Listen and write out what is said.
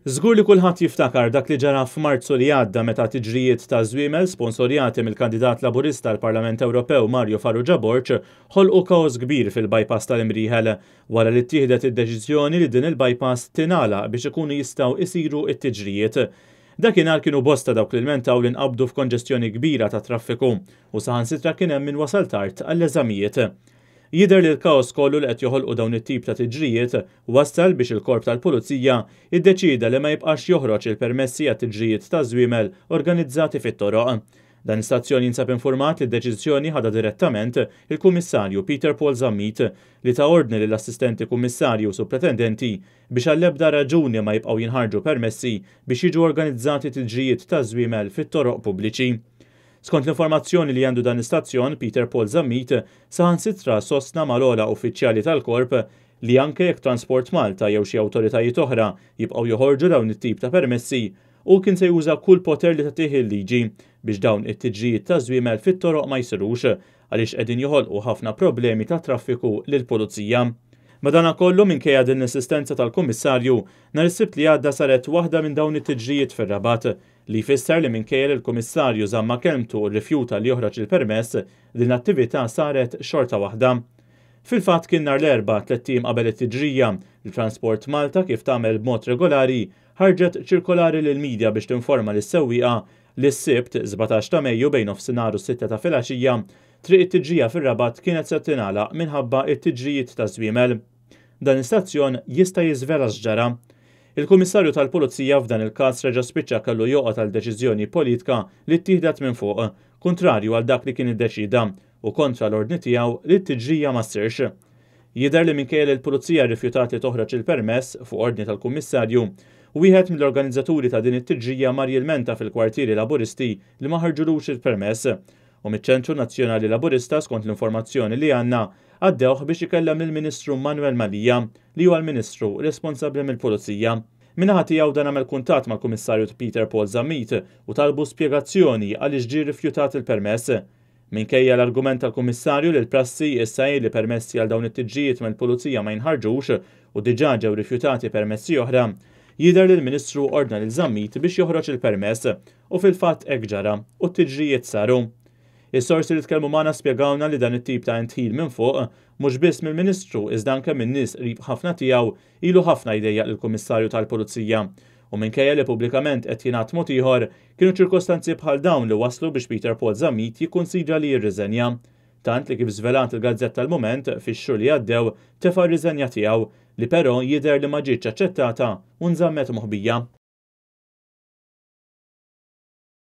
Żgur li kulħadd jiftakar dak li ġara f'Marzu li għadda meta tiġrijiet ta' żwiemel sponsorjati mill-kandidat Laburista għall-Parlament Ewropew Mario Farrugia Borg ħolqu kaos kbir fil-bypass tal-Imrieħel wara li ttieħdet id-deċiżjoni li din il-bypass tingħalaq biex ikunu jistgħu jsiru t-tiġrijiet. Dakinhar kienu bosta dawk li lmentaw li nqabdu f'konġestjoni kbira ta' traffiku u saħansitra kien hemm min wasal tard għall-eżamijiet. Jidher li l-kaos kollu li qed joħolqu dawn it-tip ta' tiġrijiet wassal biex il-Korp tal-Pulizija iddeċida li ma jibqax joħroġ il-permessi għat tiġrijiet ta' żwiemel organizzati fit-toroq. Dan l-istazzjon jinsab infurmat li d-deċiżjoni ħadha direttament il-Kummissarju Peter Paul Zammit li ta' ordni lill assistenti kummissarju u supretendenti biex għall-ebda raġuni ma jibqgħu jinħarġu permessi biex jiġu organizzati tiġrijiet ta' żwiemel fit-toroq pubbliċi. Skont l-informazzjoni li għandu dan l-istazzjon, Peter Paul Zammit saħansitra sostna mal-ogħla uffiċjali tal-Korp li anke jekk Transport Malta jew xi awtoritajiet oħra jibqgħu joħorġu dawn it-tip ta' permessi u kien se juża kull poter li tagħtih il-liġi biex dawn it-tiġrijiet ta' żwiemel fit-toroq ma jsirux għaliex qegħdin joħolqu ħafna problemi ta' traffiku lill-Pulizija. Madankollu minkejja din l-assistenza tal-Kummissarju nhar is-Sibt li għadda saret waħda minn dawn it-tiġrijiet fir-Rabat li jfisser li minkejja li l-Kummissarju żamma kelmtu u rrifjuta li joħroġ il-permess din l-attività saret xorta waħda. Fil-fatt kien nhar l-Erbgħa 3 ijiem qabel it-tiġrija, il-Transport Malta kif tagħmel b'mod regolari ħarġet ċirkolari lill-midja biex tinforma lis-sewwieqa li s-Sibt 17 ta' Mejju bejn nofsinhar u 6 ta' filgħaxija triq it-tiġrija fir-Rabat kienet se tingħalaq minħabba t-tiġrijiet ta' żwiemel. Dan l-istazzjon jista' jiżvela x'ġara. Il-Kummissarju tal-Pulizija f'dan il-każ reġa' spiċċa kellu joqgħod għal deċiżjoni politika li ttieħdet minn fuq, kontrarju għal dak li kien iddeċida u kontra l-ordni tiegħu li t-tiġrija ma ssirx. Jidher li minkejja li l-Pulizija rrifjutat li toħroġ il-permess fuq ordni tal-Kummissarju, wieħed mill-organizzaturi ta' din it-tiġrija mar jilmenta fil-kwartieri Laburisti li ma ħarġulux il-permess u miċ-Ċentru Nazzjonali Laburista skont l-informazzjoni li għandna għaddewh biex ikellem lill-Ministru Manuel Malija li huwa l-Ministru responsabbli mill-Pulizija. Min-naħa tiegħu dan għamel kuntatt mal-Kummissarju Peter Paul Zammit u talbu spjegazzjoni għaliex ġie rrifjutat il-permess. Minkejja l-argument tal-Kummissarju li l-prassi issa li permessi għal dawn it-tiġrijiet mill-Pulizija ma jinħarġux u diġà ġew rifjutati permessi oħra, jidher li l-Ministru ordna lil Zammit biex joħroġ il-permess u fil-fatt hekk ġara u t-tiġrijiet saru. Is-sorsi li tkellmu magħna spjegawna li dan it-tip ta' intħil minn fuq mhux biss mill-Ministru iżda anke minn nies qrib ħafna tiegħu ilu ħafna jdejjaq lill-Kummissarju tal-Pulizija u minkejja li pubblikament qed jingħad mod ieħor kienu ċirkostanzi bħal dawn li waslu biex Peter Paul Zammit jikkunsidra li jirriżenja. Tant li kif żvelat il-Gazzetta l-Mument fix-xhur li għaddew tefa' r-riżenja tiegħu li però jidher li ma ġietx aċċettata u nżammet moħbija.